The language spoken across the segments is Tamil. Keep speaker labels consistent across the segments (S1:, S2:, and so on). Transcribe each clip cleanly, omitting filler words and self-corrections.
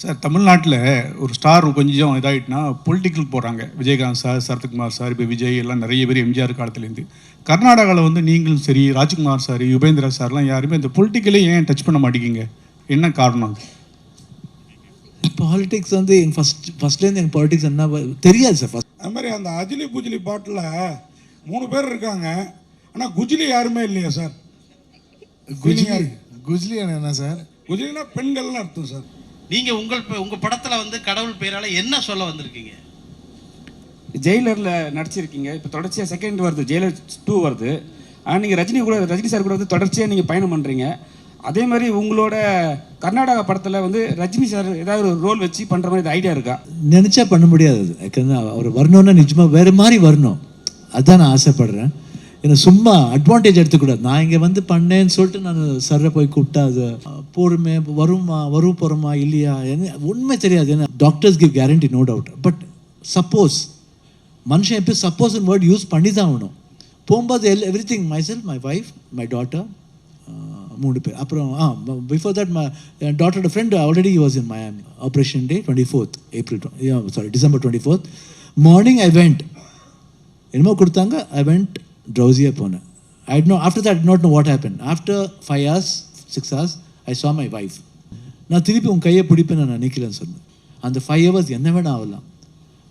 S1: சார், தமிழ்நாட்டில் ஒரு ஸ்டார் கொஞ்சம் இதாகிட்டுனா பொலிட்டிக்கல் போகிறாங்க. விஜயகாந்த் சார், சரத்குமார் சார், இப்போ விஜய் எல்லாம் நிறைய பேர் எம்ஜிஆர் காலத்துலேருந்து. கர்நாடகாவில் வந்து நீங்களும் சரி, ராஜ்குமார் சார், யுபேந்திரா சார்லாம் யாருமே இந்த பொலிட்டிக்கலே ஏன் டச் பண்ண மாட்டேங்கிங்க? என்ன காரணம் அது?
S2: பாலிடிக்ஸ் வந்து என் ஃபஸ்ட்லேருந்து எனக்கு பாலிடிக்ஸ் என்ன தெரியாது சார். ஃபஸ்ட்
S3: அது மாதிரி அந்த அஜிலி புஜிலி பாட்டில் 3 பேர் இருக்காங்க, ஆனால் குஜிலி யாருமே இல்லையா சார்?
S4: குஜ்லி என்ன சார்?
S3: குஜிலினா பெண்கள்னு அர்த்தம் சார்.
S5: நீங்கள் உங்கள் படத்தில் வந்து கடவுள் பெயரால் என்ன சொல்ல வந்திருக்கீங்க?
S6: ஜெயிலரில் நடிச்சிருக்கீங்க, இப்போ தொடர்ச்சியாக செகண்ட் வருது, ஜெயிலர் 2 வருது. ஆனால் நீங்கள் ரஜினி சார் கூட வந்து தொடர்ச்சியாக நீங்கள் பயணம் பண்ணுறீங்க. அதே மாதிரி உங்களோட கர்நாடகா படத்தில் வந்து ரஜினி சார் ஏதாவது ஒரு ரோல் வச்சு பண்ணுற மாதிரி ஐடியா இருக்கா?
S2: நினச்சா பண்ண முடியாது. அவர் வரணும்னா நிஜமாக வேறு மாதிரி வரணும், அதுதான் நான் ஆசைப்படுறேன். ஏன்னா சும்மா அட்வான்டேஜ் எடுத்துக்கூடாது. நான் இங்கே வந்து பண்ணேன்னு சொல்லிட்டு நான் சர்ரை போய் கூப்பிட்டா அது போருமே வரும் போகிறோமா இல்லையா என்ன உண்மை தெரியாது. ஏன்னா doctors give guarantee, no doubt. But suppose மனுஷன் எப்போ சப்போஸ்ன்னு வேர்ட் யூஸ் பண்ணி தான் ஆகணும். போகும்போது everything myself, my wife, my daughter, 3 பேர். அப்புறம் பிஃபோர் தட் மை டாட்டரோட friend already was in Miami. Operation day 24th April, December 24th morning I went. என்னமோ கொடுத்தாங்க, ஐ வெண்ட், ட்ரௌசியாக போனேன். After that not know what happen. After 5 hours 6 hours I saw my wife. நான் திருப்பி உன் கையை பிடிப்பேன் நான் நினைக்கலன்னு சொன்னேன். அந்த 5 hours என்ன வேணா ஆகலாம்.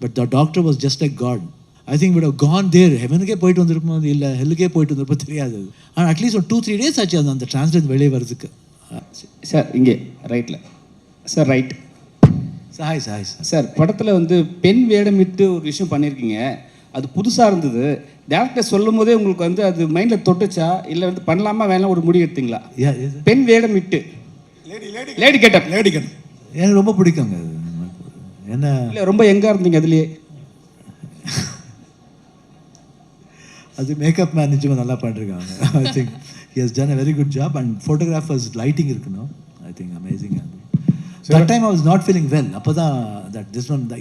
S2: But the doctor was just like God. I think we'd have gone there. ஹெவனுக்கே போயிட்டு வந்திருப்போம், இல்லை ஹெல்லுக்கே போயிட்டு வந்திருப்போம், தெரியாது. ஆனால் அட்லீஸ்ட் ஒரு 2-3 days ஆச்சு அந்த டிரான்ஸ்லேட் வெளியே வர்றதுக்கு.
S6: சார் இங்கே ரைட்டில் sir, right
S2: Sai Sai
S6: sir. படத்தில் வந்து பெண் வேடமிட்டு ஒரு விஷயம் பண்ணியிருக்கீங்க, அது புதுசாக இருந்தது. டேரக்டர் சொல்லும் போதே உங்களுக்கு வந்து அது மைண்டில் தொட்டுச்சா, இல்லை வந்து பண்ணலாமா வேணாம் ஒரு முடிவு எடுத்தீங்களா? பெண் வேடமிட்டு லேடி கெட்டப்
S2: எனக்கு ரொம்ப பிடிக்குங்க. என்ன
S6: இல்லை ரொம்ப எங்கே இருந்தீங்க அதுலேயே?
S2: அது மேக்கப் மேன் நிச்சயமாக நல்லா பண்ணிருக்காங்க. I think he has done a very good job. And photographers lighting இருக்கணும். I think amazing. That time I was not feeling well. அப்போ தான்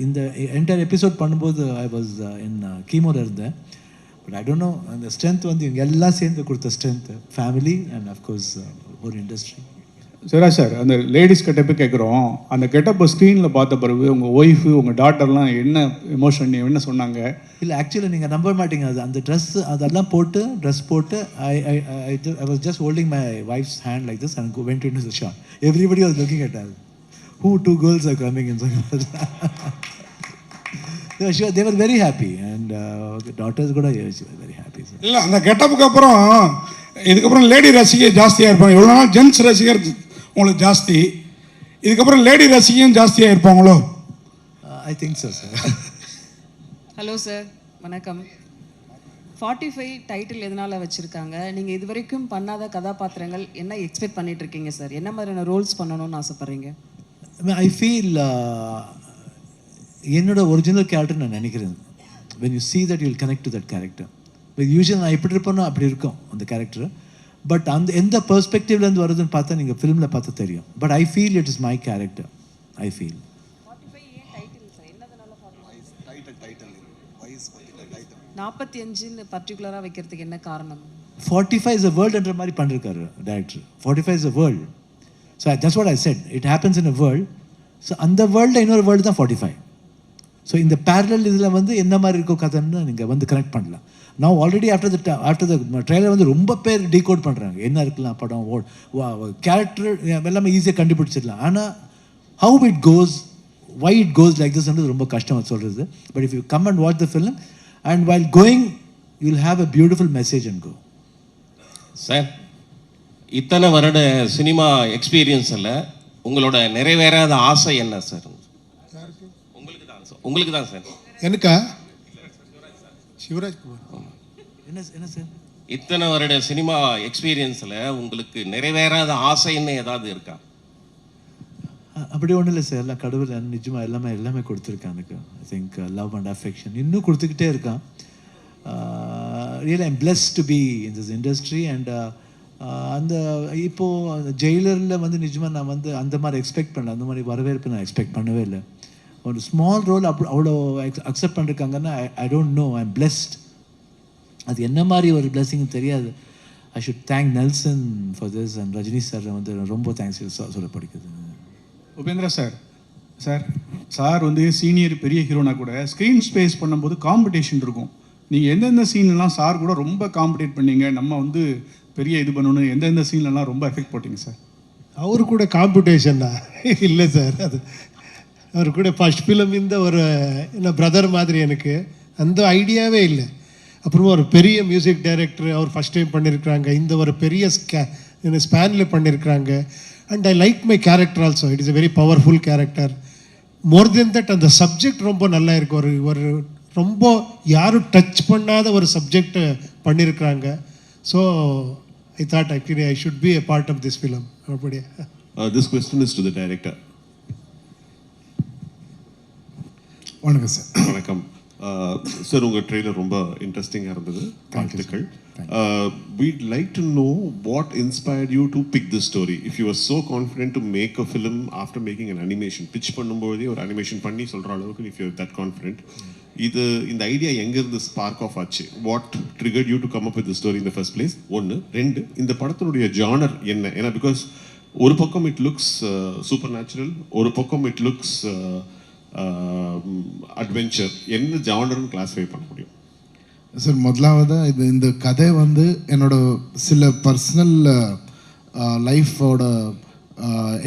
S2: இந்த என்டையர் எபிசோட் பண்ணும்போது ஐ வாஸ் இன் கீமோவில் இருந்தேன். பட் ஐ டோன்ட் நோ, அந்த ஸ்ட்ரென்த் வந்து இவங்க எல்லாம் சேர்ந்து கொடுத்த ஸ்ட்ரென்த், ஃபேமிலி அண்ட் அஃப்கோர்ஸ் ஒரு இண்டஸ்ட்ரி.
S1: சரி சார், அந்த லேடிஸ் கெட்டப்பு கேட்குறோம். அந்த கெட்டப்பை ஸ்க்ரீனில் பார்த்த பிறகு உங்கள் ஒய்ஃபு, உங்கள் டாட்டர்லாம் என்ன எமோஷன், என்ன சொன்னாங்க?
S2: இல்லை ஆக்சுவலி நீங்கள் நம்ப மாட்டீங்க. அது அந்த அதெல்லாம் ட்ரெஸ் போட்டு I was just holding my wife's hand like this and went into the shot. Everybody was looking at us. Who 2 girls are coming in? They were very happy and the daughters கூட very happy.
S3: இல்லை அந்த கெட்டப்புக்கு அப்புறம் இதுக்கப்புறம் லேடி ரசிகர் ஜாஸ்தியாக இருப்பாங்க. எவ்வளோ நாள் ஜென்ஸ் ரசிகர் உங்களுக்கு ஜாஸ்தி, இதுக்கப்புறம் லேடி ரசிகரும் ஜாஸ்தியாக இருப்பாங்களோ?
S2: I think so, sir.
S7: Hello sir, வணக்கம். 45 டைட்டில் எதனால் வச்சுருக்காங்க? நீங்கள் இது வரைக்கும் பண்ணாத கதாபாத்திரங்கள் என்ன எக்ஸ்பெக்ட் பண்ணிட்டு இருக்கீங்க சார்? என்ன மாதிரியான ரோல்ஸ் பண்ணணும்னு ஆசைப்பட்றீங்க?
S2: ஐ ஃபீல் என்னோட ஒரிஜினல் கேரக்டர் நான் நினைக்கிறேன். when you see that you will connect to that character. யூஸ்வலாக நான் எப்படி இருப்பேனோ அப்படி இருக்கும் அந்த கேரக்டர். பட் அந்த எந்த பெர்ஸ்பெக்டிவ்லேருந்து வருதுன்னு பார்த்தா நீங்கள் ஃபிலிமில் பார்த்தா தெரியும். But I feel it is my character. I feel
S7: 45 பர்டிகுலராக வைக்கிறதுக்கு என்ன காரணம்?
S2: 45 is a world என்ற மாதிரி பண்ணிருக்காரு director. 45 is a world. So that's what I said. It happens in a world. So அந்த வேர்ல்டில் இன்னொரு வேர்ல்டு தான் 45. ஸோ இந்த பேரலல் இதில் வந்து என்ன மாதிரி இருக்கோ கதைன்னு நீங்கள் வந்து கனெக்ட் பண்ணலாம். நான் ஆல்ரெடி ஆஃப்டர் த ட்ரெய்லர் வந்து ரொம்ப பேர் டீகோட் பண்ணுறாங்க. என்ன இருக்கலாம் படம், கேரக்டர் எல்லாமே ஈஸியாக கண்டுபிடிச்சிடலாம். ஆனால் how it goes, why it goes like திஸ்ன்றது ரொம்ப கஷ்டமாக சொல்கிறது. But if you come and watch the film and while going you will have a beautiful message and go.
S5: Sir, இத்தனை வருட சினிமா எக்ஸ்பீரியன்ஸில் உங்களோட நிறைவேறாத ஆசை என்ன சார்? உங்களுக்கு தான் சார்.
S4: எனக்கா? சிவராஜ்குமார்.
S2: என்ன சார்?
S5: இத்தனை வருட சினிமா எக்ஸ்பீரியன்ஸில் உங்களுக்கு நிறைவேறாத ஆசைன்னு ஏதாவது இருக்கா?
S2: அப்படி ஒன்றும் இல்லை சார். எல்லாம் கடவுள் நிஜமாக எல்லாமே கொடுத்துருக்கான் எனக்கு. I think love and affection இன்னும் கொடுத்துக்கிட்டே இருக்கான். Really I'm blessed to be in this industry. And அந்த இப்போது ஜெயிலரில் வந்து நிஜமாக நான் வந்து அந்த மாதிரி எக்ஸ்பெக்ட் பண்ணல. அந்த மாதிரி வரவேற்பு நான் எக்ஸ்பெக்ட் பண்ணவே இல்லை. ஒரு ஸ்மால் ரோல் அவ்வளோ அக்செப்ட் பண்ணிருக்காங்கன்னா I don't know, I am blessed. அது என்ன மாதிரி ஒரு பிளெஸிங் தெரியாது. I should thank Nelson for this and Rajini sir வந்து ரொம்ப தேங்க்ஸ் சொல்ல பிடிக்குது.
S1: உபேந்திரா சார், சார் சார் வந்து சீனியர் பெரிய ஹீரோனா கூட ஸ்க்ரீன் ஸ்பேஸ் பண்ணும்போது காம்படிஷன் இருக்கும். நீங்கள் எந்தெந்த சீன்லாம் சார் கூட ரொம்ப காம்படேட் பண்ணீங்க, நம்ம வந்து பெரிய இது பண்ணணும், எந்தெந்த சீன்லலாம் ரொம்ப எஃபெக்ட் போட்டிங்க சார்?
S4: அவரு கூட காம்படிஷன்னா இல்லை சார். அது அவர் கூட ஃபர்ஸ்ட் ஃபிலிம் இந்த ஒரு என்ன பிரதர் மாதிரி எனக்கு அந்த ஐடியாவே இல்லை. அப்புறமா ஒரு பெரிய மியூசிக் டைரக்டர் அவர் ஃபஸ்ட் டைம் பண்ணியிருக்கிறாங்க, இந்த ஒரு பெரிய ஸ்பேனில் பண்ணியிருக்கிறாங்க. And I like my character also. It is a very powerful character. More then that அந்த சப்ஜெக்ட் ரொம்ப நல்லா இருக்கு. ஒரு ஒரு ரொம்ப யாரும் டச் பண்ணாத ஒரு சப்ஜெக்ட் பண்ணியிருக்கிறாங்க. So I thought actually I should be a part of this film. அப்படியே
S8: This question is to the director.
S9: வணக்கம் சார்.
S8: வணக்கம் சார். உங்கள் ட்ரெய்லர் ரொம்ப இன்ட்ரெஸ்டிங்காக இருந்தது, வாழ்த்துக்கள். We'd like to know what inspired you to pick this story. If you were so confident to make a film after making an animation, pitch பண்ணும்போதே ஒரு அனிமேஷன் பண்ணி சொல்கிற அளவுக்கு if you're that confident, இந்த ஐடியா எங்கேருந்து ஸ்பார்க் ஆஃப் ஆச்சு? What triggered you to come up with the story in the first place? ஒன்று. ரெண்டு, இந்த படத்தினுடைய ஜானர் என்ன? ஏன்னா பிகாஸ் ஒரு பக்கம் இட் லுக்ஸ் சூப்பர் நேச்சுரல், ஒரு பக்கம் இட் லுக்ஸ் அட்வென்ச்சர். என்ன ஜானர்னு கிளாஸிஃபை பண்ண முடியும்
S9: சார்? முதலாவது இந்த கதை வந்து என்னோட சில பர்சனல் லைஃபோட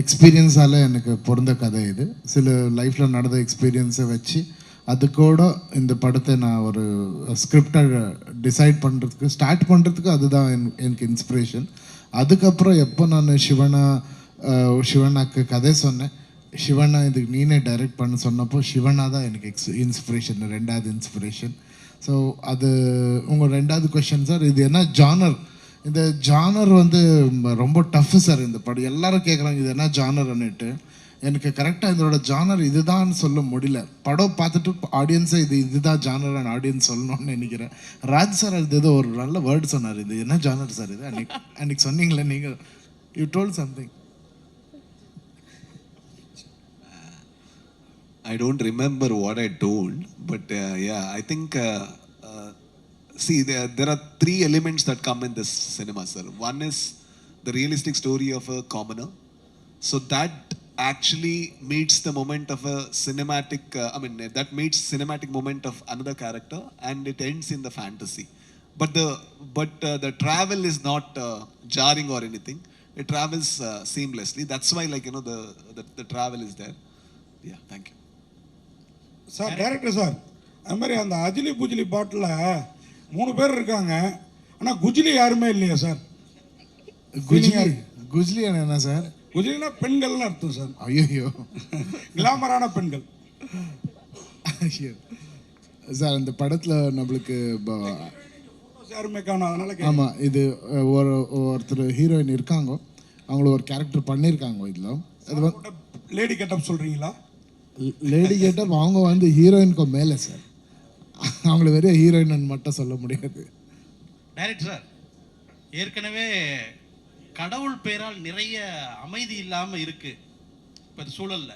S9: எக்ஸ்பீரியன்ஸால் எனக்கு பிறந்த கதை இது. சில லைஃப்பில் நடந்த எக்ஸ்பீரியன்ஸை வச்சு அது கூட இந்த படத்தை நான் ஒரு ஸ்கிரிப்டை டிசைட் பண்ணுறதுக்கு ஸ்டார்ட் பண்ணுறதுக்கு அதுதான் எனக்கு இன்ஸ்பிரேஷன். அதுக்கப்புறம் எப்போ நான் சிவனாக்கு கதை சொன்னேன், சிவனா இதுக்கு நீனே டைரக்ட் பண்ண சொன்னப்போ சிவனா தான் எனக்கு இன்ஸ்பிரேஷன், ரெண்டாவது இன்ஸ்பிரேஷன். ஸோ அது உங்கள் ரெண்டாவது கொஷின் சார். இது என்ன ஜானர்? இந்த ஜானர் வந்து ரொம்ப டஃப்பு சார். இந்த படம் எல்லாரும் கேட்குறாங்க இது என்ன ஜானர்ன்னுட்டு. எனக்கு கரெக்டாக இதோட ஜானர் இதுதான் சொல்ல முடியல. படம் பார்த்துட்டு ஆடியன்ஸை இதுதான் ஜானர் ஆடியன்ஸ் சொல்லணும்னு நினைக்கிறேன். ராஜ் சார் அது ஏதோ ஒரு நல்ல வேர்டு சொன்னார், இது என்ன ஜானர் சார் இது அன்னைக்கு சொன்னீங்களே நீங்கள், you told something.
S10: I don't remember what I told, but yeah, I think see there are three elements that come in this cinema, sir. One is the realistic story of a commoner, so that actually meets the moment of a cinematic that meets cinematic moment of another character, and it ends in the fantasy. But the travel is not jarring or anything. It travels seamlessly. That's why, like, you know, the travel is there. Yeah, thank you.
S3: Sir director sir, அது மாதிரி அந்த அஜிலி புஜிலி பாட்டில் 3 பேர் இருக்காங்க, ஆனால் குஜிலி யாருமே இல்லையா சார்?
S9: குஜ்லி என்ன சார்?
S3: குஜிலினா பெண்கள்னு அர்த்தம் சார்.
S9: ஐயோ,
S3: கிளாமரான பெண்கள்
S9: சார். அந்த படத்தில் நம்மளுக்கு
S3: யாருமே காணும், அதனால
S9: ஆமாம். இது ஒருத்தர் ஹீரோயின் இருக்காங்க, அவங்கள ஒரு கேரக்டர் பண்ணியிருக்காங்க இதில். அது வந்து
S3: லேடி கெட்டப் சொல்கிறீங்களா?
S9: லேடி கெட்டப் அவங்க வந்து ஹீரோயினுக்கு மேலே சார். அவங்கள வெறும் ஹீரோயின் மட்டும் சொல்ல முடியாது.
S11: டைரக்டர் சார், ஏற்கனவே கடவுள் பெயரால் நிறைய அமைதி இல்லாமல் இருக்கு இப்போ சூழல்ல.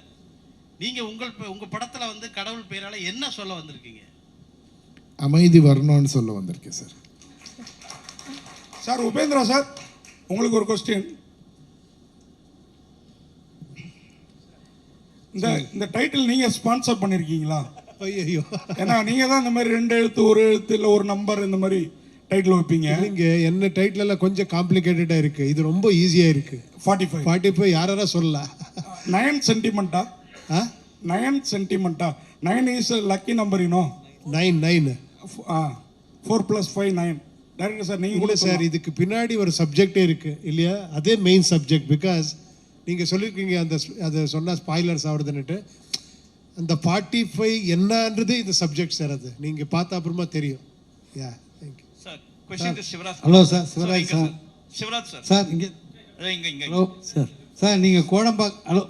S11: நீங்கள் உங்கள் படத்தில் வந்து கடவுள் பெயரால் என்ன சொல்ல வந்திருக்கீங்க?
S9: அமைதி வரணும்னு சொல்ல வந்திருக்கேன் சார்.
S3: சார் உபேந்திரா சார், உங்களுக்கு ஒரு கொஸ்டின். இந்த டைட்டில் நீங்கள் ஸ்பான்சர் பண்ணியிருக்கீங்களா?
S4: ஐயோ,
S3: ஏன்னா நீங்கள் தான் இந்த மாதிரி 2 எழுத்து 1 எழுத்து இல்லை ஒரு நம்பர் இந்த மாதிரி டைட்டில் வைப்பீங்க.
S4: இங்கே என்ன டைட்டில் எல்லாம் கொஞ்சம் காம்ப்ளிகேட்டடாக இருக்குது, இது ரொம்ப ஈஸியாக இருக்குது. 45 யாரா சொல்லலாம்.
S3: 9 சென்டிமெண்ட்டா? 9 சென்டிமெண்ட்டா? 9 is lucky number, you know. 9 4 + 5 9. Director sir நீங்கள் கூட
S4: சார் இதுக்கு பின்னாடி ஒரு சப்ஜெக்டே இருக்குது இல்லையா? அதே மெயின் சப்ஜெக்ட். பிகாஸ் நீங்கள் சொல்லியிருக்கீங்க அதை சொன்னால் ஸ்பாய்லர்ஸ் ஆகுதுன்னுட்டு. அந்த 45 என்னன்றது இந்த சப்ஜெக்ட் சார். அது நீங்கள் பார்த்த அப்புறமா தெரியும். Yeah, thank you
S11: sir. Question Shivaraj.
S12: Hello sir, Shivaraj sir.
S11: Shivaraj sir.
S12: Sir இங்கே ஹலோ சார். சார் நீங்கள் Kodambakkam. Hello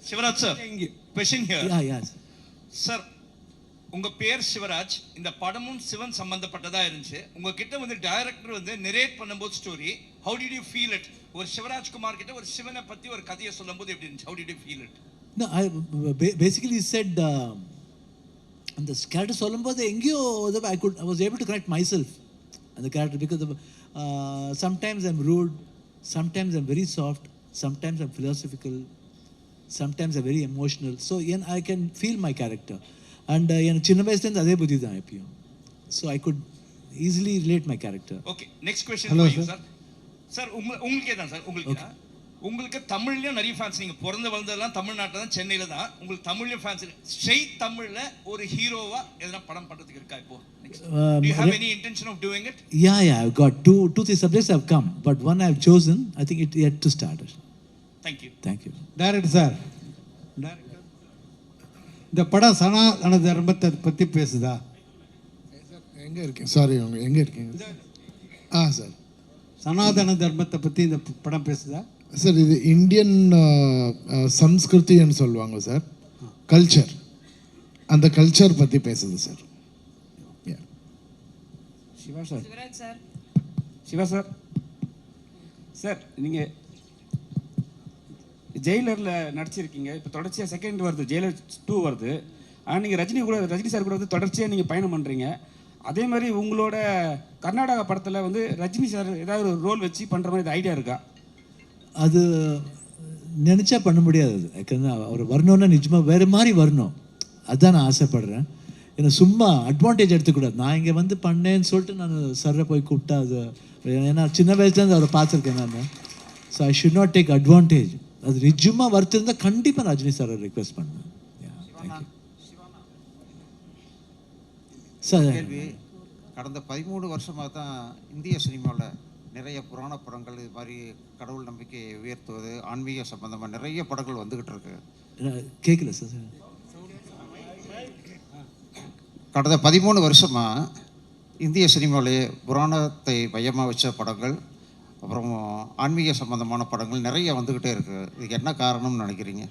S11: Shivaraj sir, question here.
S2: Yeah
S11: sir, உங்க பேர் சிவராஜ், இந்த படமும் சிவன் சம்பந்தப்பட்டதா இருந்துச்சு. உங்ககிட்ட வந்து டைரக்டர் வந்து நரேட் பண்ணும்போது story, how did you feel it? ஒரு சிவராஜ் குமார் கிட்ட ஒரு சிவனை பத்தி ஒரு கதையை சொல்லும்போது எப்படி இருந்துச்சு? how did you feel it?
S2: No, I basically said அந்த கேரக்டர் சொல்லும்போது எங்கேயோ I was able to connect myself and the character, because sometimes I'm rude, sometimes I'm very soft, sometimes I'm philosophical, sometimes very emotional. So I can feel my character. And எனக்கு சின்ன வயசுலேருந்து அதே புத்தி தான் எப்பயும். So I could easily relate my character.
S11: Okay, next question sir. Sir உங்களுக்கே தான் சார், உங்களுக்கு தமிழ்லயும் நிறைய ஃபேன்ஸ். நீங்க பிறந்து வளர்ந்ததெல்லாம் தமிழ்நாட்டில் தான், சென்னையில தான். உங்களுக்கு தமிழ்லயும் ஃபேன்ஸ். ஸ்ட்ரெயிட் தமிழ்ல ஒரு ஹீரோவா எதனா படம் பண்றதுக்கு இருக்கா இப்போ? Do you have any intention of doing it?
S2: Yeah, I've got two, three subjects have come, but one I've chosen. I think it yet to start.
S11: Thank you.
S2: Thank you.
S12: Director sir, இந்த படம் சனாதன தர்மத்தை பற்றி பேசுதா?
S9: எங்கே இருக்கீங்க? சாரி, அவங்க எங்கே இருக்கீங்க? சார்,
S12: சனாதன தர்மத்தை பற்றி இந்த படம் பேசுதா?
S9: சார், இது இந்தியன் சம்ஸ்கிருதின்னு சொல்லுவாங்க சார், கல்ச்சர். அந்த கல்ச்சர் பற்றி பேசுது sir.
S6: Shiva sir,
S7: Shivaraj sir,
S6: Shiva sir, sir நீங்கள் ஜெயிலரில் நடிச்சிருக்கீங்க. இப்போ தொடர்ச்சியாக செகண்ட் வருது, ஜெயிலர் 2 வருது. ஆனால் நீங்கள் ரஜினி சார் கூட வந்து தொடர்ச்சியாக நீங்கள் பயணம் பண்ணுறீங்க. அதே மாதிரி உங்களோட கர்நாடகா படத்தில் வந்து ரஜினி சார் ஏதாவது ஒரு ரோல் வச்சு பண்ணுற மாதிரி ஐடியா இருக்கா?
S2: அது நினச்சா பண்ண முடியாது. யாக்கன்னா அவர் வரணுன்னா நிஜமாக வேறு மாதிரி வரணும். அதுதான் நான் ஆசைப்படுறேன். ஏன்னா சும்மா அட்வான்டேஜ் எடுத்துக்கூடாது. நான் இங்கே வந்து பண்ணேன்னு சொல்லிட்டு நான் சர்ரை போய் கூப்பிட்டா அது, ஏன்னா சின்ன வயசுலேருந்து அவரை பார்த்துருக்கேன் நான். So I should not take advantage. அது நிஜமாக வருத்திருந்தால் கண்டிப்பாக ரஜினி சாரை ரிக்வெஸ்ட் பண்ணுவேன். சார்,
S13: கடந்த 13 வருஷமாக தான் இந்திய சினிமாவில் நிறைய புராண படங்கள், இது மாதிரி கடவுள் நம்பிக்கையை உயர்த்துவது, ஆன்மீக சம்பந்தமாக நிறைய படங்கள் வந்துக்கிட்டு இருக்கு.
S2: கேட்கல சார்.
S13: கடந்த 13 வருஷமாக இந்திய சினிமாவிலே புராணத்தை மையமாக வச்ச படங்கள், அப்புறம் ஆன்மீக சம்பந்தமான படங்கள் நிறைய வந்துக்கிட்டே இருக்குது. இதுக்கு என்ன காரணம்னு நினைக்கிறீங்க?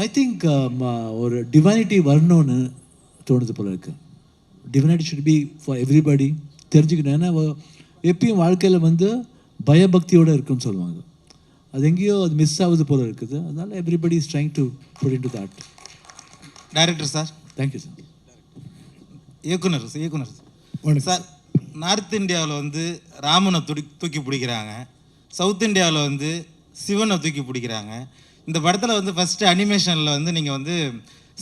S2: ஐ திங்க் ஒரு டிவைனிட்டி வரணும்னு தோணுது போல இருக்கு. Divinity should be for everybody தெரிஞ்சுக்கணும். ஏன்னா எப்பயும் வாழ்க்கையில் வந்து பயபக்தியோடு இருக்குன்னு சொல்லுவாங்க. அது எங்கேயோ அது மிஸ் ஆகுது போல இருக்குது. அதனால everybody is trying to put into that.
S14: Director sir.
S2: Thank you sir.
S14: இயக்குனர் சார், நார்த் இந்தியாவில் வந்து ராமனை தூக்கி பிடிக்கிறாங்க, சவுத் இந்தியாவில் வந்து சிவனை தூக்கி பிடிக்கிறாங்க. இந்த படத்தில் வந்து ஃபஸ்ட்டு அனிமேஷனில் வந்து நீங்கள் வந்து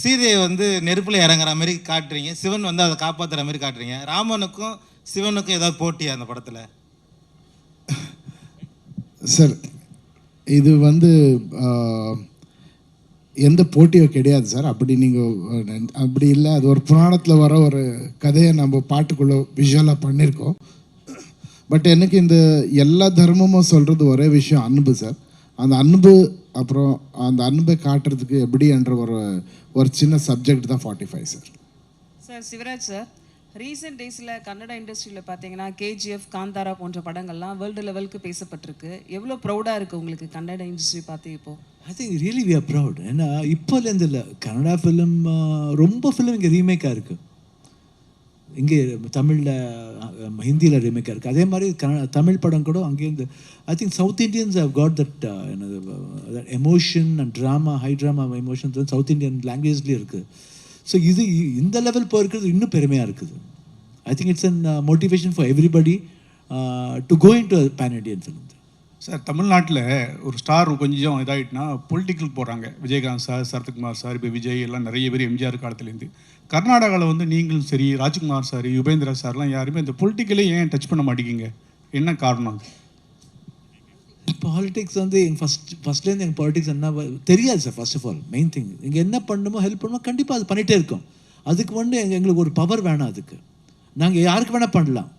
S14: சீதையை வந்து நெருப்பில் இறங்குற மாதிரி காட்டுறீங்க, சிவன் வந்து அதை காப்பாற்றுற மாதிரி காட்டுறீங்க. ராமனுக்கும் சிவனுக்கும் ஏதாவது போட்டியா அந்த படத்தில்?
S9: சார், இது வந்து எந்த போட்டியும் கிடையாது சார். அப்படி நீங்கள் அப்படி இல்லை, அது ஒரு புராணத்தில் வர ஒரு கதையை நம்ம பாட்டுக்குள்ளே விஷுவலாக பண்ணியிருக்கோம். பட் எனக்கு இந்த எல்லா தர்மமும் சொல்கிறது ஒரே விஷயம், அன்பு சார். அந்த அன்பு, அப்புறம் அந்த அன்பை காட்டுறதுக்கு எப்படின்ற ஒரு சின்ன சப்ஜெக்ட் தான் 45 sir.
S7: Sir, Shivaraj sir, recent டேஸில் கன்னட இண்டஸ்ட்ரியில் பார்த்தீங்கன்னா KGF, காந்தாரா போன்ற படங்கள்லாம் வேர்ல்டு லெவலுக்கு பேசப்பட்டிருக்கு. எவ்வளோ ப்ரௌடாக இருக்குது உங்களுக்கு கன்னட இண்டஸ்ட்ரி பார்த்து இப்போ?
S2: I think really we are proud. ஏன்னா இப்போலேருந்து இல்லை, கன்னடா ஃபிலிம் ரொம்ப ஃபிலிம் இங்கே ரீமேக்காக இருக்குது. இங்கே தமிழில் ஹிந்தியில் ரீமேக்காக இருக்குது. அதே மாதிரி தமிழ் படம் கூட அங்கேருந்து I think south Indians have got that emotion and drama, high drama emotions வந்து சவுத் இண்டியன் லாங்குவேஜ்லேயும் இருக்குது. ஸோ இது இந்த லெவல் போயிருக்கிறது இன்னும் பெருமையாக இருக்குது. I think it's an motivation for everybody to go into pan Indian film.
S1: Sir, தமிழ்நாட்டில் ஒரு ஸ்டார் கொஞ்சம் இதாகிட்டுனா பொலிட்டிக்கல் போகிறாங்க. விஜயகாந்த் சார், சரத்குமார் சார், இப்போ விஜய் எல்லாம் நிறைய பேர் எம்ஜிஆர் காலத்துலேருந்து. கர்நாடகாவில் வந்து நீங்களும் சரி, ராஜ்குமார் சார், யுபேந்திரா சார்லாம் யாருமே இந்த பொலிட்டிக்கலே ஏன் டச் பண்ண மாட்டேங்கிங்க? என்ன காரணம்?
S2: பாலிடிக்ஸ் வந்து எங்கள் ஃபஸ்ட்லேருந்து எங்கள் பாலிடிக்ஸ் என்ன தெரியாது sir. First of all main thing, இங்கே என்ன பண்ணணுமோ ஹெல்ப் பண்ணுமோ கண்டிப்பாக அது பண்ணிகிட்டே இருக்கோம். அதுக்கு வந்து எங்களுக்கு ஒரு பவர் வேணாம். அதுக்கு நாங்கள் யாருக்கு வேணால் பண்ணலாம்.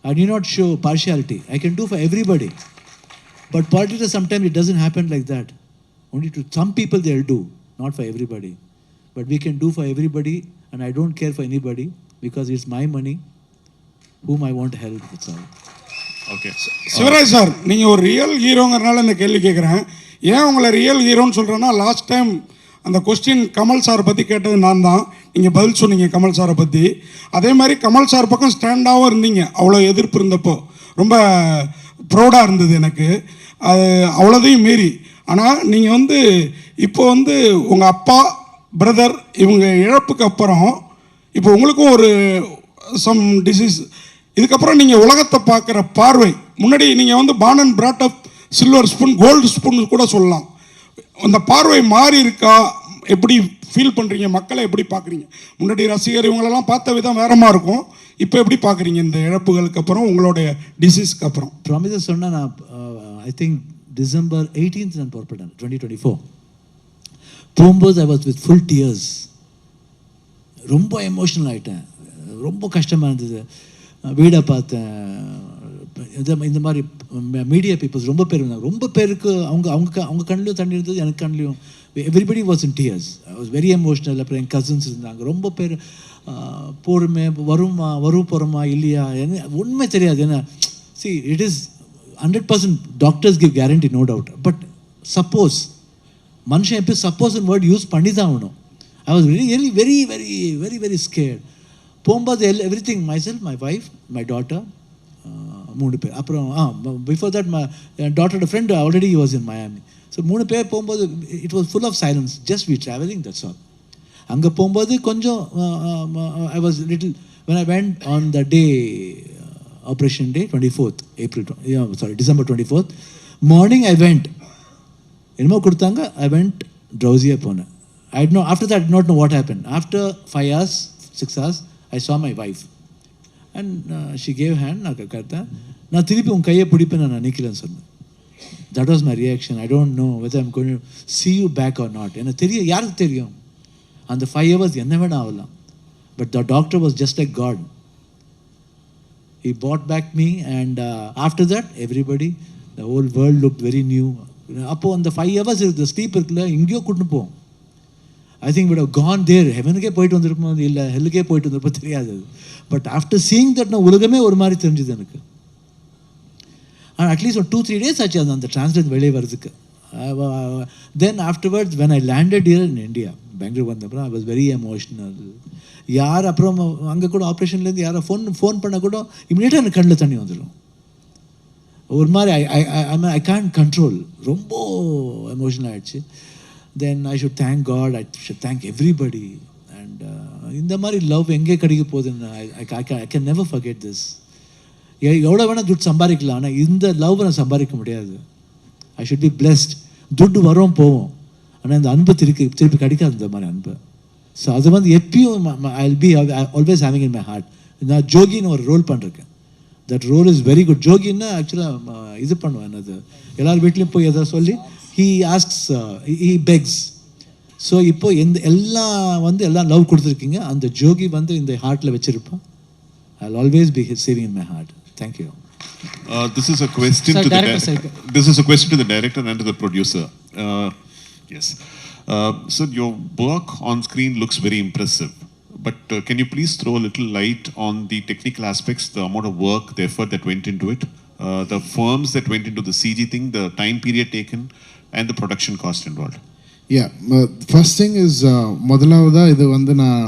S2: I did not show partiality. I can do for everybody. But politics sometimes it doesn't happen like that. Only to some people they'll do, not for everybody. But we can do for everybody, and I don't care for anybody because it's my money, whom I want to help. That's all.
S3: Okay. Shivaraj sir, நீங்கள் ஒரு ரியல் ஹீரோங்கிறனால இந்த கேள்வி கேட்குறேன். ஏன் உங்களை ரியல் ஹீரோன்னு சொல்கிறேன்னா, லாஸ்ட் டைம் அந்த கொஸ்டின் கமல் சாரை பற்றி கேட்டது நான் தான். நீங்கள் பதில் சொன்னீங்க கமல் சாரை பற்றி. அதே மாதிரி கமல் சார் பக்கம் ஸ்டாண்டாகவும் இருந்தீங்க. அவ்வளோ எதிர்ப்பு இருந்தப்போ ரொம்ப ப்ரௌடாக இருந்தது எனக்கு. அது அவ்வளோதையும் மீறி. ஆனால் நீங்கள் வந்து இப்போ வந்து உங்கள் அப்பா, பிரதர் இவங்க இழப்புக்கு அப்புறம் இப்போ உங்களுக்கும் ஒரு சம் டிசீஸ். இதுக்கப்புறம் நீங்கள் உலகத்தை பார்க்குற பார்வை, முன்னாடி நீங்கள் வந்து born and brought up silver spoon, gold spoon கூட சொல்லலாம். அந்த பார்வை மாறி இருக்கா? எப்படி ஃபீல் பண்ணுறீங்க? மக்களை எப்படி பார்க்குறீங்க? முன்னாடி ரசிகர் இவங்களெல்லாம் பார்த்த விதம் வேறமாக இருக்கும். இப்போ எப்படி பார்க்குறீங்க இந்த இழப்புகளுக்கு அப்புறம், உங்களுடைய டிசீஸ்க்கு அப்புறம்?
S2: ப்ராமிஸஸ் சொன்னால் நான் ஐ திங்க் December 18th நான் புறப்பட்டேன் 2024. போகும்போது I was with full tears. ரொம்ப எமோஷ்னல் ஆகிட்டேன். ரொம்ப கஷ்டமாக இருந்தது. வீடை பார்த்தேன். இந்த மாதிரி மீடியா பீப்புள்ஸ் ரொம்ப பேர் இருந்தாங்க. ரொம்ப பேருக்கு அவங்க அவங்க அவங்க கண்ணிலையும் தண்ணி இருந்தது, எனக்கு கண்ணிலையும். Everybody was in tears. I was very emotional. அப்புறம் என் கசின்ஸ் இருந்தாங்க. ரொம்ப பேர் போருமே வரும் போகிறோமா இல்லையா என்ன உண்மை தெரியாது. ஏன்னா see it is 100% doctors give guarantee, no doubt. But suppose மனுஷன் எப்படி சப்போஸ் வேர்ட் யூஸ் பண்ணி தான் ஆகணும். I was very very very very very very scared. போகும்போது everything myself, my wife, my daughter, 3 பேர். அப்புறம் பிஃபோர் தட் மை டாட்டரோட friend already was in Miami. So 3 பேர் போகும்போது it was full of silence. Just we travelling, that's all. அங்கே போகும்போது கொஞ்சம் I was little when I went on the day, Operation Day, 24th April, December 24th morning I went. என்னமோ கொடுத்தாங்க. I went drowsy-ஆக போனேன். After that I did not know what happened. After 5 hours, 6 hours, I saw my wife and she gave hand. நான் கேட்டேன், நான் திருப்பி உன் கையை பிடிப்பேன், நான் நினைக்கலன்னு சொன்னேன். That was my reaction. I don't know whether I'm going to see you back or not. எனக்கு தெரியும், யாருக்கு தெரியும் அந்த 5 hours என்ன வேணா ஆகலாம். But the doctor was just like God. He brought back me and after that everybody, the whole world looked very new. அப்போ அந்த 5 hours the sleep இருக்குல்ல, எங்கேயோ கூட்டின்னு போவோம். I think we would have gone there. ஹெவனுக்கே போயிட்டு வந்திருப்போம், இல்லை ஹெல்லுக்கே போயிட்டு வந்திருப்போம், தெரியாது. பட் ஆஃப்டர் சீயிங் தட் நான் உலகமே ஒரு மாதிரி தெரிஞ்சுது எனக்கு. ஆனால் அட்லீஸ்ட் ஒரு 2-3 days ஆச்சு அந்த டிரான்ஸ்லேட் வெளியே வர்றதுக்கு. Then afterwards when I landed here in India, Bengaluru வந்தப்பறம் ஐ வாஸ் வெரி எமோஷ்னல். யார் அப்புறம் அங்கே கூட ஆப்ரேஷன்லேருந்து யாரை ஃபோன் பண்ண கூட இமீடியட்டாக எனக்கு கண்ணில் தண்ணி வந்துடும். ஒரு மாதிரி ஐ கேன் கண்ட்ரோல். ரொம்ப எமோஷனல் ஆகிடுச்சு. Then I should thank God, I should thank everybody. And இந்த மாதிரி லவ் எங்கே கிடைக்க போகுதுன்னு I can never forget this. எவ்வளோ வேணால் துட்டு சம்பாதிக்கலாம், ஆனால் இந்த லவ் நான் சம்பாதிக்க முடியாது. ஐ ஷுட் பி பிளெஸ்ட். துட்டு வரும் போவோம், ஆனால் இந்த அன்பு திருப்பி கிடைக்காது, இந்த மாதிரி அன்பு. ஸோ அது வந்து எப்பயும் I will be always having in my heart. நான் ஜோகின்னு ஒரு ரோல் பண்ணிருக்கேன். That role is very good. ஜோகின்னா ஆக்சுவலாக இது பண்ணுவேன், அது எல்லார் வீட்லேயும் போய் எதாவது சொல்லி he asks, he begs. So இப்போ எல்லாம் லவ் கொடுத்துருக்கீங்க, அந்த ஜோகி வந்து இந்த ஹார்ட்டில் வச்சுருப்பேன். I will always be saving in my heart. Thank you.
S8: This is a question to the director and to the producer. Yes. So your work on screen looks very impressive. But can you please throw a little light on the technical aspects, the amount of work, the effort that went into it, the firms that went into the CG thing, the time period taken, and the production cost involved?
S9: Yeah, first thing is முதலாவதா இது வந்து நான்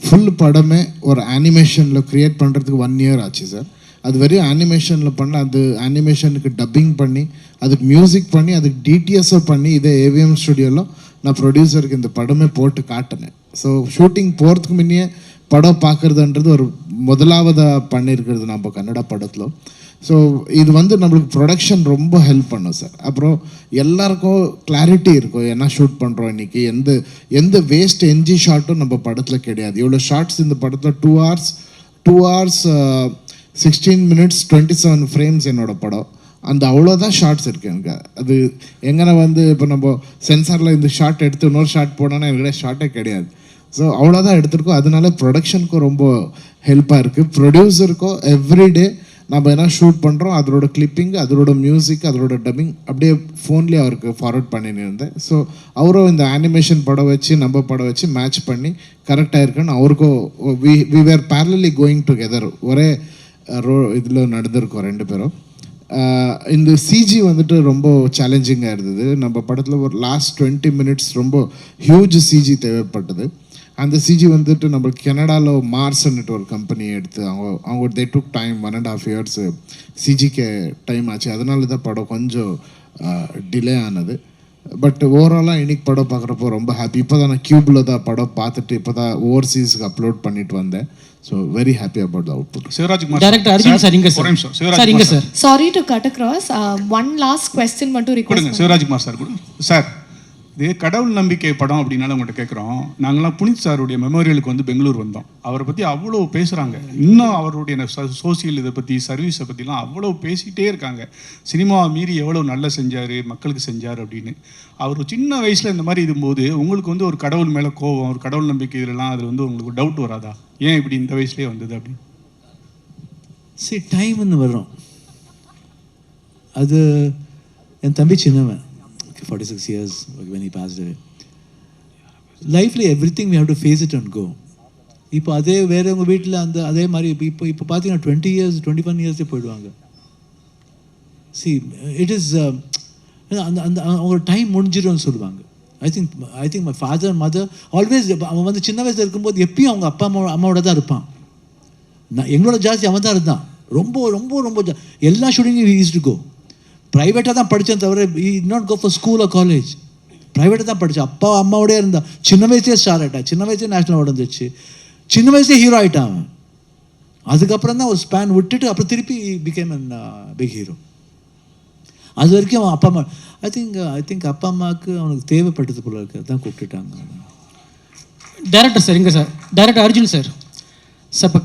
S9: ஃபுல் படமே ஒரு அனிமேஷனில் க்ரியேட் பண்ணுறதுக்கு 1 year ஆச்சு சார். அது வெறும் அனிமேஷனில் பண்ண, அது அனிமேஷனுக்கு டப்பிங் பண்ணி, அதுக்கு மியூசிக் பண்ணி, அதுக்கு டிடிஎஸ்ஸை பண்ணி, இதே ஏவிஎம் ஸ்டுடியோவில் நான் ப்ரொடியூசருக்கு இந்த படமே போட்டு காட்டினேன். ஸோ ஷூட்டிங் போகிறதுக்கு முன்னே படம் பார்க்குறதுன்றது ஒரு முதலாவதாக பண்ணியிருக்கிறது நம்ம கன்னடா படத்தில். ஸோ இது வந்து நம்மளுக்கு ப்ரொடக்ஷன் ரொம்ப ஹெல்ப் பண்ணும் சார். அப்புறம் எல்லாருக்கும் கிளாரிட்டி இருக்கும், என்ன ஷூட் பண்ணுறோம் இன்றைக்கி, எந்த வேஸ்ட் என்ஜி ஷாட்டும் நம்ம படத்தில் கிடையாது. இவ்வளோ ஷார்ட்ஸ் இந்த படத்தில் 2 hours 16 minutes 27 frames என்னோடய படம். அந்த அவ்வளோதான் ஷார்ட்ஸ் இருக்குது எனக்கு. அது எங்கே வந்து இப்போ நம்ம சென்சாரில் இந்த ஷார்ட் எடுத்து இன்னொரு ஷார்ட் போனோன்னா எனக்கு ஷார்ட்டே கிடையாது. ஸோ அவ்வளோதான் எடுத்திருக்கோம். அதனால ப்ரொடக்ஷனுக்கும் ரொம்ப ஹெல்ப்பாக இருக்குது. ப்ரொடியூசருக்கும் எவ்ரிடே நம்ம என்ன ஷூட் பண்ணுறோம் அதோட கிளிப்பிங், அதோட மியூசிக், அதோட டப்பிங் அப்படியே ஃபோன்லேயே அவருக்கு ஃபார்வர்ட் பண்ணின்னு இருந்தேன். ஸோ அவரும் இந்த அனிமேஷன் படம் வச்சு நம்ம படம் வச்சு மேட்ச் பண்ணி கரெக்டாக இருக்குன்னு அவருக்கும் we were parallelly going together. ஒரே இதில் நடந்திருக்கோம் 2 பேரும். இந்த சிஜி வந்துட்டு ரொம்ப சேலஞ்சிங்காக இருந்தது. நம்ம படத்தில் ஒரு லாஸ்ட் 20 minutes ரொம்ப ஹியூஜ் சிஜி தேவைப்பட்டது. அந்த சிஜி வந்துட்டு நம்ம கனடாவில் மார்ஸ்ன்னுட்டு ஒரு கம்பெனி எடுத்து அவங்க தே டுக் டைம் 1.5 years சிஜிக்கு டைம் ஆச்சு. அதனால தான் படம் கொஞ்சம் டிலே ஆனது. பட் ஓவராலாக இன்னைக்கு படம் பார்க்குறப்போ ரொம்ப ஹாப்பி. இப்போ தான் நான் கியூபில் தான் படம் பார்த்துட்டு இப்போ தான் ஓவர்சீஸ்க்கு அப்லோட் பண்ணிட்டு வந்தேன். So very happy about the output.
S1: Shivarajkumar
S15: director Arjun sir இங்க சார். சார் இங்க sir.
S16: Sorry to cut across, one last question மட்டும்
S1: கொடுங்க
S16: ரிக்வெஸ்ட்.
S1: சிவராஜ்குமார் சார் கொடுங்க சார். இது கடவுள் நம்பிக்கை படம் அப்படின்னால உங்கள்கிட்ட கேட்குறோம். நாங்களாம் புனித் சாருடைய மெமோரியலுக்கு வந்து பெங்களூர் வந்தோம். அவரை பற்றி அவ்வளோ பேசுகிறாங்க. இன்னும் அவருடைய சோசியல் இதை பற்றி சர்வீஸை பற்றிலாம் அவ்வளோ பேசிகிட்டே இருக்காங்க. சினிமாவை மீறி எவ்வளோ நல்லா செஞ்சார், மக்களுக்கு செஞ்சார் அப்படின்னு. அவர் சின்ன வயசில் இந்த மாதிரி இருக்கும்போது உங்களுக்கு வந்து ஒரு கடவுள் மேலே கோபம், ஒரு கடவுள் நம்பிக்கை இதெல்லாம் அதில் வந்து உங்களுக்கு டவுட் வராதா? ஏன் இப்படி இந்த வயசுலேயே வந்தது அப்படின்னு?
S2: சரி, டைம்னு வரும். அது என் தம்பி சின்னவன், 46 years when he passed away. லைஃப்பில் everything we have to face it and go. இப்போ அதே வேற உங்கள் வீட்டில் அதே மாதிரி இப்போ பார்த்தீங்கன்னா 20 years 21 yearsே போயிடுவாங்க. see it is அந்த அவங்க டைம் முடிஞ்சிடும்னு சொல்லுவாங்க. I think my father mother always, அவன் வந்து சின்ன வயசில் இருக்கும்போது எப்பயும் அவங்க அப்பா அம்மாவோட தான் இருப்பான். எங்களோட ஜாஸ்தி அவன் தான் இருந்தான். ரொம்ப ரொம்ப ரொம்ப எல்லா ஷூட்டிங்கும் ஈஸ் டு கோ. ப்ரைவேட்டாக தான் படித்தேன் தவிர not go for school or college. ப்ரைவேட்டாக தான் படித்தேன். அப்பா அம்மாவோடய இருந்தான். சின்ன வயசுலேயே ஸ்டார் ஆகிட்டான். சின்ன வயசுலேயே நேஷனல் அவார்டு வந்துச்சு. சின்ன வயசுலேயே ஹீரோ ஆகிட்டான் அவன். அதுக்கப்புறம் தான் ஒரு ஸ்பேன் விட்டுட்டு அப்புறம் திருப்பி பிகேம் அன் பிக் ஹீரோ. அது வரைக்கும் அவன் அப்பா அம்மா ஐ திங்க் அப்பா அம்மாவுக்கு அவனுக்கு தேவைப்பட்டது போல இருக்கு, அதான் கூப்பிட்டுட்டாங்க.
S15: டைரக்டர் சார் இங்க sir. Director Arjun sir. Sir இப்போ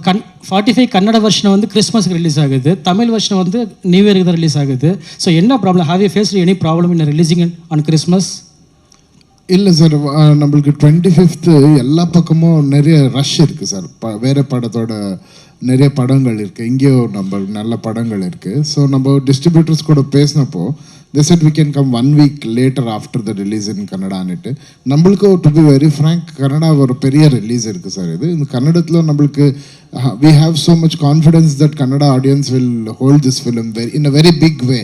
S15: 45 கன்னட வெர்ஷன் வந்து கிறிஸ்மஸ்க்கு ரிலீஸ் ஆகுது, தமிழ் வெர்ஷன் வந்து நியூ இயருக்கு தான் ரிலீஸ் ஆகுது. ஸோ என்ன problem? Have you faced any problem in releasing on Christmas?
S9: இல்லை சார், நம்மளுக்கு 25th எல்லா பக்கமும் நிறைய ரஷ் இருக்குது சார். வேறு படத்தோட நிறைய படங்கள் இருக்குது, இங்கேயோ நம்ம நல்ல படங்கள் இருக்குது. ஸோ நம்ம டிஸ்ட்ரிபியூட்டர்ஸ் கூட பேசினப்போ they said we can come 1 week later after the release in கன்னடான்னுட்டு. நம்மளுக்கு to be very frank Kannada ஒரு பெரிய ரிலீஸ் இருக்குது சார். இந்த கன்னடத்தில் நம்மளுக்கு we have so much confidence that Kannada audience will hold this film in a very big way.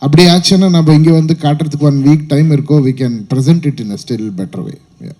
S9: அப்படி ஆச்சுன்னா நம்ம இங்கே வந்து காட்டுறதுக்கு 1 week டைம் இருக்கோ, we can present it in a still better way. Yeah.